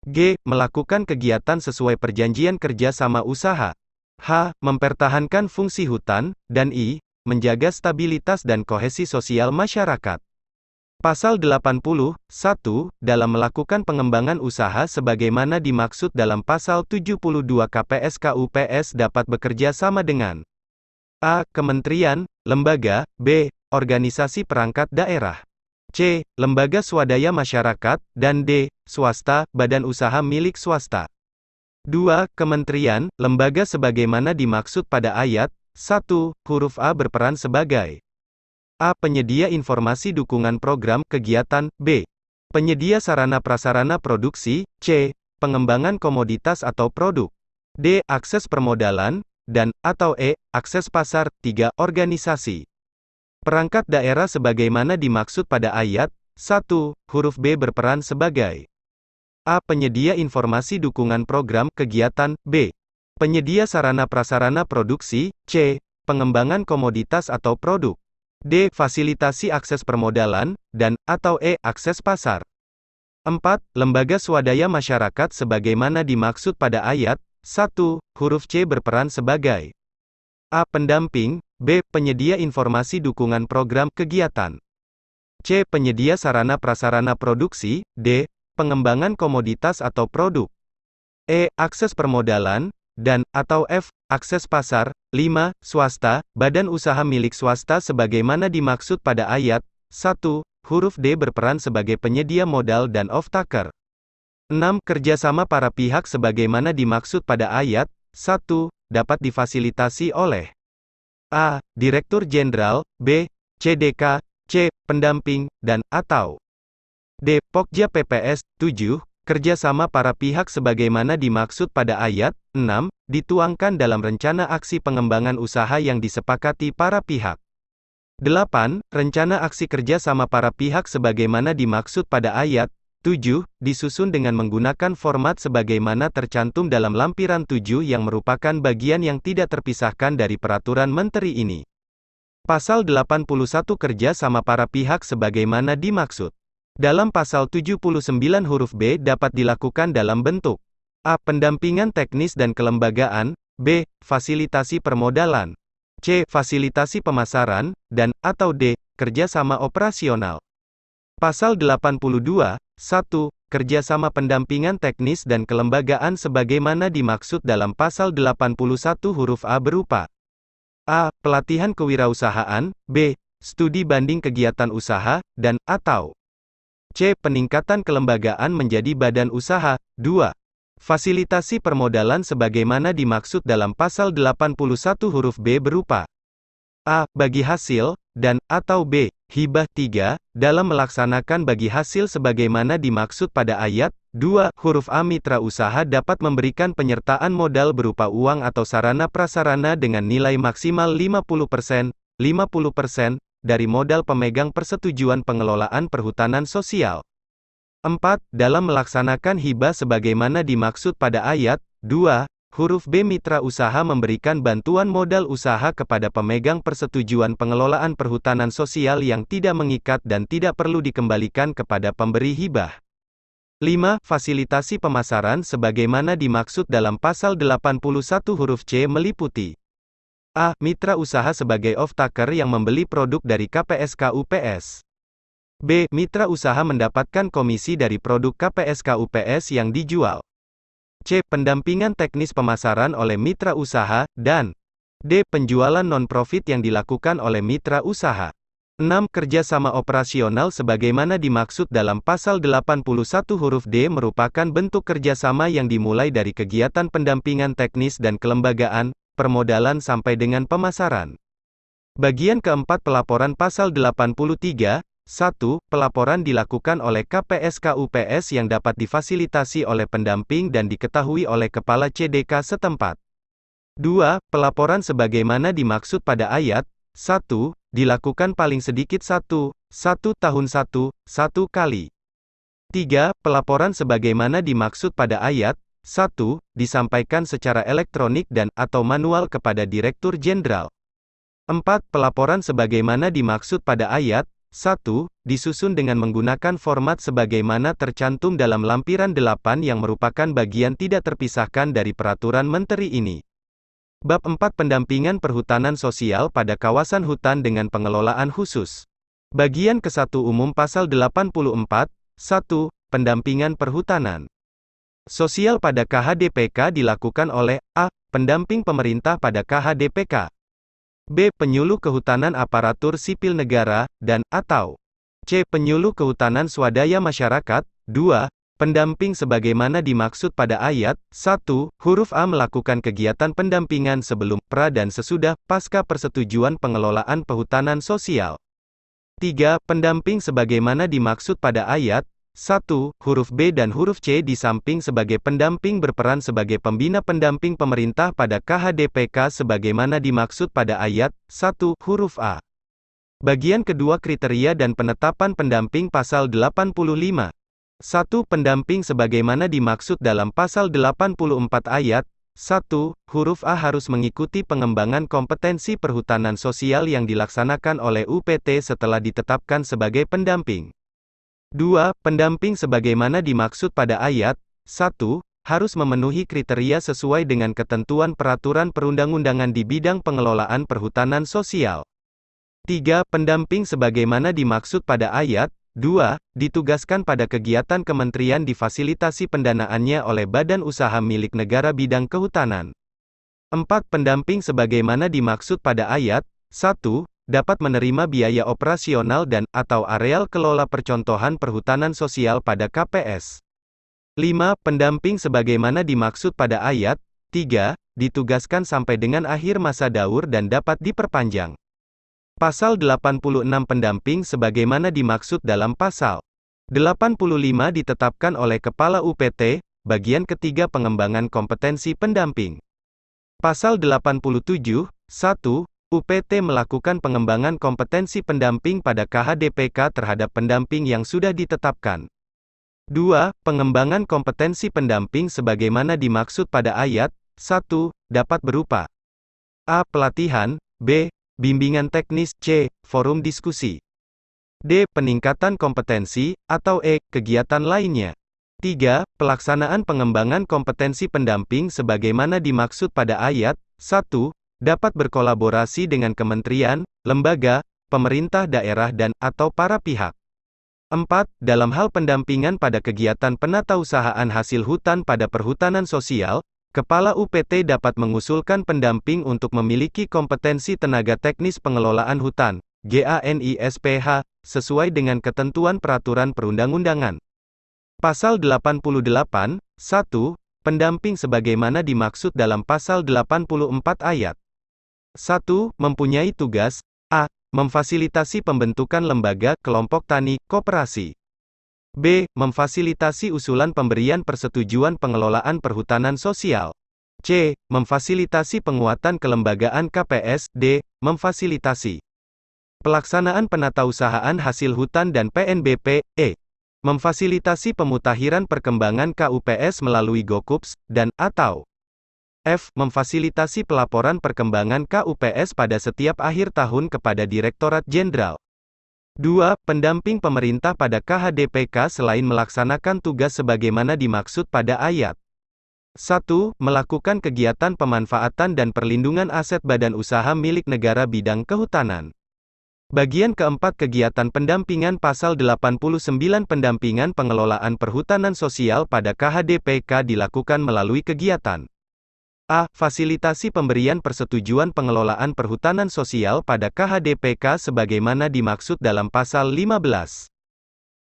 G. Melakukan kegiatan sesuai perjanjian kerja sama usaha. H. Mempertahankan fungsi hutan, dan I. Menjaga stabilitas dan kohesi sosial masyarakat. Pasal 80, 1, dalam melakukan pengembangan usaha sebagaimana dimaksud dalam Pasal 72 KPSK-UPS dapat bekerja sama dengan A. Kementerian, lembaga, B. Organisasi perangkat daerah, C. Lembaga swadaya masyarakat, dan D. Swasta, badan usaha milik swasta. 2. Kementerian, lembaga sebagaimana dimaksud pada ayat 1, huruf A berperan sebagai A. Penyedia informasi dukungan program, kegiatan, B. Penyedia sarana prasarana produksi, C. Pengembangan komoditas atau produk, D. Akses permodalan, dan, atau E. Akses pasar. 3. Organisasi perangkat daerah sebagaimana dimaksud pada ayat 1, huruf B berperan sebagai A. Penyedia informasi dukungan program, kegiatan, B. Penyedia sarana prasarana produksi, C. Pengembangan komoditas atau produk, D. Fasilitasi akses permodalan, dan, atau E. Akses pasar. 4. Lembaga swadaya masyarakat sebagaimana dimaksud pada ayat 1, huruf C berperan sebagai A. Pendamping, B. Penyedia informasi dukungan program, kegiatan, C. Penyedia sarana prasarana produksi, D. Pengembangan komoditas atau produk, E. Akses permodalan, dan, atau F. Akses pasar. 5. Swasta, badan usaha milik swasta sebagaimana dimaksud pada ayat 1, huruf D berperan sebagai penyedia modal dan off-taker. 6. Kerjasama para pihak sebagaimana dimaksud pada ayat 1, dapat difasilitasi oleh A. Direktur Jenderal, B. CDK, C. Pendamping, dan, atau D. Pokja PPS. 7. Kerjasama para pihak sebagaimana dimaksud pada ayat 6, dituangkan dalam rencana aksi pengembangan usaha yang disepakati para pihak. 8. Rencana aksi kerjasama para pihak sebagaimana dimaksud pada ayat 7, disusun dengan menggunakan format sebagaimana tercantum dalam lampiran 7 yang merupakan bagian yang tidak terpisahkan dari peraturan menteri ini. Pasal 81 Kerja sama para pihak sebagaimana dimaksud dalam pasal 79 huruf B dapat dilakukan dalam bentuk A. Pendampingan teknis dan kelembagaan, B. Fasilitasi permodalan, C. Fasilitasi pemasaran, dan, atau D. Kerjasama operasional. Pasal 82, 1. Kerjasama pendampingan teknis dan kelembagaan sebagaimana dimaksud dalam pasal 81 huruf A berupa A. Pelatihan kewirausahaan, B. Studi banding kegiatan usaha, dan, atau C. Peningkatan kelembagaan menjadi badan usaha. 2. Fasilitasi permodalan sebagaimana dimaksud dalam pasal 81 huruf B berupa A. Bagi hasil, dan, atau B. Hibah. 3. Dalam melaksanakan bagi hasil sebagaimana dimaksud pada ayat 2 huruf A, mitra usaha dapat memberikan penyertaan modal berupa uang atau sarana prasarana dengan nilai maksimal 50%, 50%, dari modal pemegang persetujuan pengelolaan perhutanan sosial. 4. Dalam melaksanakan hibah sebagaimana dimaksud pada ayat 2, huruf B, mitra usaha memberikan bantuan modal usaha kepada pemegang persetujuan pengelolaan perhutanan sosial yang tidak mengikat dan tidak perlu dikembalikan kepada pemberi hibah. 5. Fasilitasi pemasaran sebagaimana dimaksud dalam pasal 81 huruf C meliputi A. Mitra usaha sebagai off-taker yang membeli produk dari KPSK-UPS. B. Mitra usaha mendapatkan komisi dari produk KPSK-UPS yang dijual. C. Pendampingan teknis pemasaran oleh mitra usaha, dan D. Penjualan non-profit yang dilakukan oleh mitra usaha. 6. Kerjasama operasional sebagaimana dimaksud dalam pasal 81 huruf D merupakan bentuk kerjasama yang dimulai dari kegiatan pendampingan teknis dan kelembagaan, permodalan sampai dengan pemasaran. Bagian keempat pelaporan pasal 83, 1. Pelaporan dilakukan oleh KPSK-UPS yang dapat difasilitasi oleh pendamping dan diketahui oleh kepala CDK setempat. 2. Pelaporan sebagaimana dimaksud pada ayat 1, dilakukan paling sedikit 1 tahun 1 kali. 3. Pelaporan sebagaimana dimaksud pada ayat 1, disampaikan secara elektronik dan, atau manual kepada Direktur Jenderal. 4. Pelaporan sebagaimana dimaksud pada ayat 1. Disusun dengan menggunakan format sebagaimana tercantum dalam lampiran 8 yang merupakan bagian tidak terpisahkan dari peraturan menteri ini. Bab 4 Pendampingan Perhutanan Sosial pada Kawasan Hutan dengan Pengelolaan Khusus. Bagian ke-1 Umum Pasal 84, 1. Pendampingan Perhutanan Sosial pada KHDPK dilakukan oleh A. Pendamping pemerintah pada KHDPK, B. Penyuluh Kehutanan Aparatur Sipil Negara, dan atau C. Penyuluh Kehutanan Swadaya Masyarakat. 2. Pendamping sebagaimana dimaksud pada ayat 1, huruf A melakukan kegiatan pendampingan sebelum, pra dan sesudah, pasca persetujuan pengelolaan perhutanan sosial. 3. Pendamping sebagaimana dimaksud pada ayat 1, huruf B dan huruf C di samping sebagai pendamping berperan sebagai pembina pendamping pemerintah pada KHDPK sebagaimana dimaksud pada ayat 1, huruf A. Bagian kedua Kriteria dan penetapan pendamping Pasal 85. 1. Pendamping sebagaimana dimaksud dalam Pasal 84 ayat 1, huruf A harus mengikuti pengembangan kompetensi perhutanan sosial yang dilaksanakan oleh UPT setelah ditetapkan sebagai pendamping. 2. Pendamping sebagaimana dimaksud pada ayat 1, harus memenuhi kriteria sesuai dengan ketentuan peraturan perundang-undangan di bidang pengelolaan perhutanan sosial. 3. Pendamping sebagaimana dimaksud pada ayat 2, ditugaskan pada kegiatan kementerian difasilitasi pendanaannya oleh badan usaha milik negara bidang kehutanan. 4. Pendamping sebagaimana dimaksud pada ayat 1, dapat menerima biaya operasional dan atau areal kelola percontohan perhutanan sosial pada KPS. 5. Pendamping sebagaimana dimaksud pada ayat 3, ditugaskan sampai dengan akhir masa daur dan dapat diperpanjang. Pasal 86 Pendamping sebagaimana dimaksud dalam Pasal 85 ditetapkan oleh Kepala UPT, bagian ketiga pengembangan kompetensi pendamping. Pasal 87, 1. UPT melakukan pengembangan kompetensi pendamping pada KHDPK terhadap pendamping yang sudah ditetapkan. 2. Pengembangan kompetensi pendamping sebagaimana dimaksud pada ayat 1, dapat berupa A. Pelatihan, B. Bimbingan teknis, C. Forum diskusi, D. Peningkatan kompetensi, atau E. Kegiatan lainnya. 3. Pelaksanaan pengembangan kompetensi pendamping sebagaimana dimaksud pada ayat 1, dapat berkolaborasi dengan kementerian, lembaga, pemerintah daerah dan atau para pihak. 4. Dalam hal pendampingan pada kegiatan penatausahaan hasil hutan pada perhutanan sosial, Kepala UPT dapat mengusulkan pendamping untuk memiliki kompetensi tenaga teknis pengelolaan hutan, GANISPH, sesuai dengan ketentuan peraturan perundang-undangan. Pasal 88, 1. Pendamping sebagaimana dimaksud dalam Pasal 84 ayat 1. Mempunyai tugas A. Memfasilitasi pembentukan lembaga, kelompok tani, koperasi. B. Memfasilitasi usulan pemberian persetujuan pengelolaan perhutanan sosial. C. Memfasilitasi penguatan kelembagaan KPS. D. Memfasilitasi pelaksanaan penatausahaan hasil hutan dan PNBP. E. Memfasilitasi pemutakhiran perkembangan KUPS melalui GOKUPS, dan atau F. Memfasilitasi pelaporan perkembangan KUPS pada setiap akhir tahun kepada Direktorat Jenderal. 2. Pendamping pemerintah pada KHDPK selain melaksanakan tugas sebagaimana dimaksud pada ayat 1. Melakukan kegiatan pemanfaatan dan perlindungan aset badan usaha milik negara bidang kehutanan. Bagian keempat Kegiatan pendampingan Pasal 89 Pendampingan pengelolaan perhutanan sosial pada KHDPK dilakukan melalui kegiatan A. Fasilitasi pemberian persetujuan pengelolaan perhutanan sosial pada KHDPK sebagaimana dimaksud dalam Pasal 15.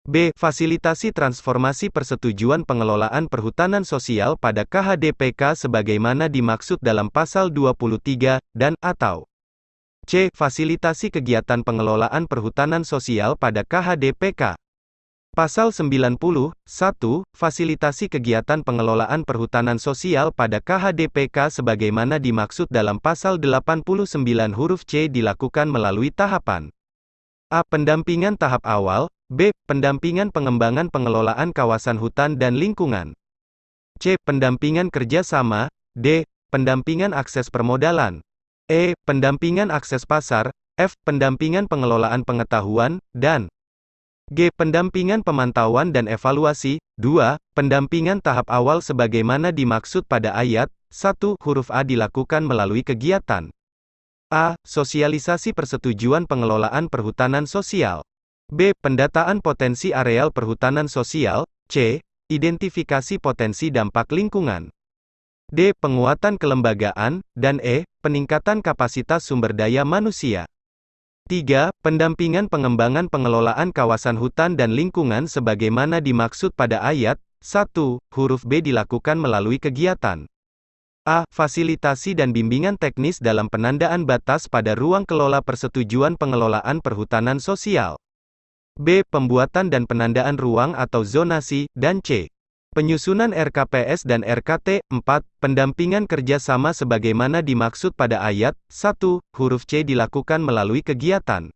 B. Fasilitasi transformasi persetujuan pengelolaan perhutanan sosial pada KHDPK sebagaimana dimaksud dalam Pasal 23, dan atau C. Fasilitasi kegiatan pengelolaan perhutanan sosial pada KHDPK. Pasal 90, 1. Fasilitasi kegiatan pengelolaan perhutanan sosial pada KHDPK sebagaimana dimaksud dalam Pasal 89 huruf C dilakukan melalui tahapan A. Pendampingan tahap awal. B. Pendampingan pengembangan pengelolaan kawasan hutan dan lingkungan. C. Pendampingan kerjasama. D. Pendampingan akses permodalan. E. Pendampingan akses pasar. F. Pendampingan pengelolaan pengetahuan, dan G. Pendampingan pemantauan dan evaluasi. 2. Pendampingan tahap awal sebagaimana dimaksud pada ayat 1 huruf A dilakukan melalui kegiatan A. Sosialisasi persetujuan pengelolaan perhutanan sosial. B. Pendataan potensi areal perhutanan sosial. C. Identifikasi potensi dampak lingkungan. D. Penguatan kelembagaan, dan E. Peningkatan kapasitas sumber daya manusia. 3. Pendampingan pengembangan pengelolaan kawasan hutan dan lingkungan sebagaimana dimaksud pada ayat 1 huruf B dilakukan melalui kegiatan A. Fasilitasi dan bimbingan teknis dalam penandaan batas pada ruang kelola persetujuan pengelolaan perhutanan sosial. B. Pembuatan dan penandaan ruang atau zonasi, dan C. Penyusunan RKPS dan RKT. 4. Pendampingan kerjasama sebagaimana dimaksud pada ayat 1 huruf C dilakukan melalui kegiatan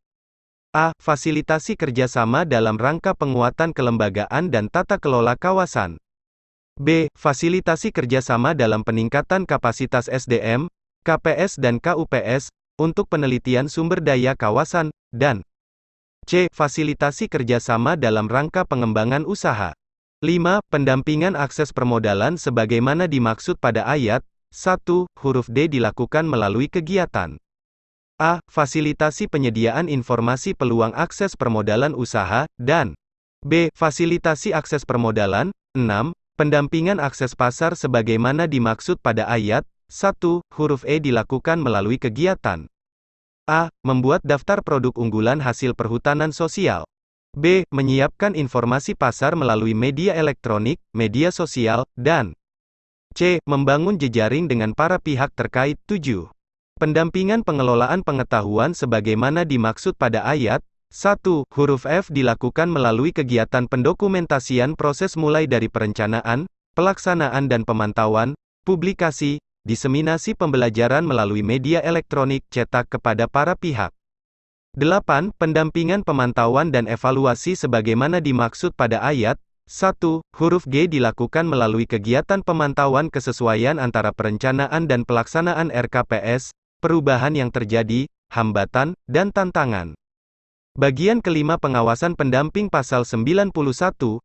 A. Fasilitasi kerjasama dalam rangka penguatan kelembagaan dan tata kelola kawasan. B. Fasilitasi kerjasama dalam peningkatan kapasitas SDM, KPS dan KUPS, untuk penelitian sumber daya kawasan, dan C. Fasilitasi kerjasama dalam rangka pengembangan usaha. 5. Pendampingan akses permodalan sebagaimana dimaksud pada ayat 1 huruf D dilakukan melalui kegiatan A. Fasilitasi penyediaan informasi peluang akses permodalan usaha, dan B. Fasilitasi akses permodalan. 6. Pendampingan akses pasar sebagaimana dimaksud pada ayat 1 huruf E dilakukan melalui kegiatan A. Membuat daftar produk unggulan hasil perhutanan sosial. B. Menyiapkan informasi pasar melalui media elektronik, media sosial, dan C. Membangun jejaring dengan para pihak terkait. 7. Pendampingan pengelolaan pengetahuan sebagaimana dimaksud pada ayat 1 huruf F dilakukan melalui kegiatan pendokumentasian proses mulai dari perencanaan, pelaksanaan dan pemantauan, publikasi, diseminasi pembelajaran melalui media elektronik cetak kepada para pihak. 8. Pendampingan pemantauan dan evaluasi sebagaimana dimaksud pada ayat 1 huruf G dilakukan melalui kegiatan pemantauan kesesuaian antara perencanaan dan pelaksanaan RKPS, perubahan yang terjadi, hambatan, dan tantangan. Bagian kelima pengawasan pendamping pasal 91. 1.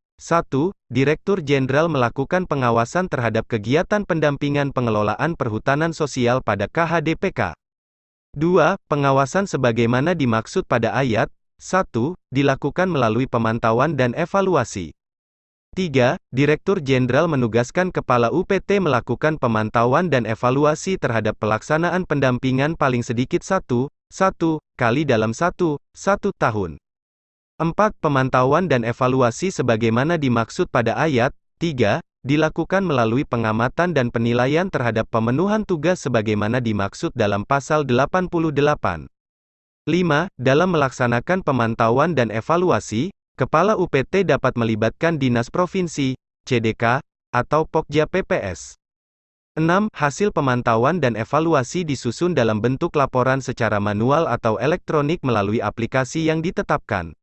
Direktur Jenderal melakukan pengawasan terhadap kegiatan pendampingan pengelolaan perhutanan sosial pada KHDPK. 2. Pengawasan sebagaimana dimaksud pada ayat 1 dilakukan melalui pemantauan dan evaluasi. 3. Direktur Jenderal menugaskan Kepala UPT melakukan pemantauan dan evaluasi terhadap pelaksanaan pendampingan paling sedikit 1 kali dalam 1 tahun. 4. Pemantauan dan evaluasi sebagaimana dimaksud pada ayat 3 dilakukan melalui pengamatan dan penilaian terhadap pemenuhan tugas sebagaimana dimaksud dalam pasal 88. 5. Dalam melaksanakan pemantauan dan evaluasi, Kepala UPT dapat melibatkan Dinas Provinsi, CDK, atau Pokja PPS. 6. Hasil pemantauan dan evaluasi disusun dalam bentuk laporan secara manual atau elektronik melalui aplikasi yang ditetapkan.